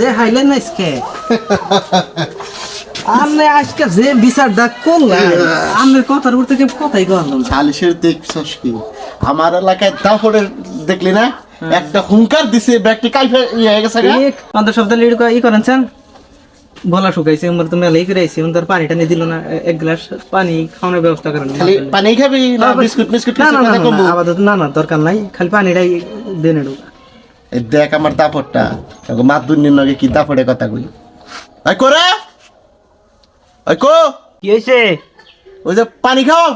দেখাইলেন না আজকে আপনি আজকে যে বিচার ডাক করলেন আপনার কথার উপর থেকে কথাই করলাম সালিশের দেখছস কি আমার এলাকায় দাফড়ের দেখলি না একটা হুঙ্কার দিছে ব্যক্তি কাইফে হয়ে গেছে গা। আমাদের সপ্তাহে লিড ই করেন চান গলা শুকাইছে আমার তো মেলাই করে আইছে তার পানিটা নিয়ে দিল না এক গ্লাস পানি খাওয়ানোর ব্যবস্থা করেন খালি পানি খাবি না বিস্কুট বিস্কুট না কিছু না কথা কমু আপাতত না না দরকার নাই খালি পানিটাই দেন একটু এই দেখ আমার দাফড়টা মাত দুনির নগে কি দাফড়ে কথা কই আই করে আই কো কি হইছে ওই যে পানি খাও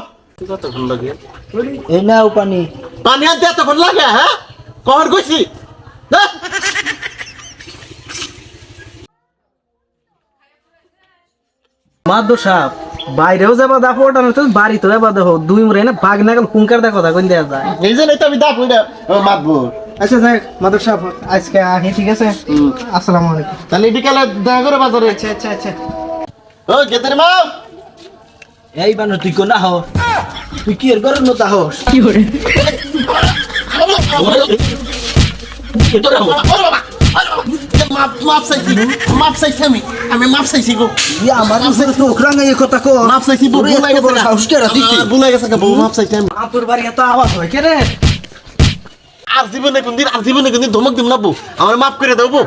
কত ভালো লাগে এই নাও পানি পানি আনতে এতক্ষণ লাগে হ্যাঁ কখন কইছি মাদু সাহেব বাইরেও যাবা দেখো ওটা না বাড়িতে যাবা দেখো দুই মরে না বাঘ না গেল কুঙ্কার দেখো তা কোন দেয়া যায় এই জন্যই তো আমি দাফড়ে মাতবো আচ্ছা যাই মাদু সাহেব আজকে আহি ঠিক আছে আসসালামু আলাইকুম তাহলে বিকালে দেখা করে বাজারে আচ্ছা আচ্ছা আচ্ছা ও গেতের মা এই বানর তুই কোন হো তুই কি এর গরম নতা হস কি করে মাপ চাইছি আমি মাপ চাইছি গো আমার উপরে তো ওকরাঙ্গা এই কথা কো মাপ চাইছি বউ বুলাই গেছে সাহস কে রাতি বুলাই গেছে বউ মাপ চাইছি আমি আপুর বাড়ি এত আওয়াজ হয় কে রে আর জীবনে কোনদিন ধমক দিম না বউ আমার মাফ করে দাও বউ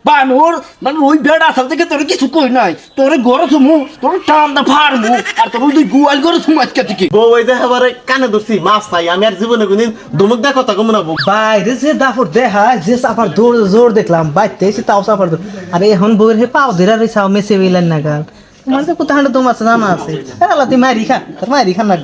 বানর মানে ওই বেড়া আসল থেকে তোর কিছু কই নাই তোর গরম সুমু তোর টান্দা ফাড়মু আর তোর তুই গুয়াল গরম সুমু আজকে থেকে বউ ওই যে এবারে কানে ধরছি মাপ চাই আমি আর জীবনে কোনদিন ধমক দেওয়ার কথা কম না বউ বাইরে যে দাফর দেখা যে সাফার দৌড় জোর দেখলাম বাইতে এসে তাও সাফার দৌড় আরে এখন বউয়ের হে পাও ধরে রে সাও মেসে বেলেন না গাল মানে তো কোথায় তোমার জানা আছে আল্লাহ তুই মারি খা তোর মারি খা না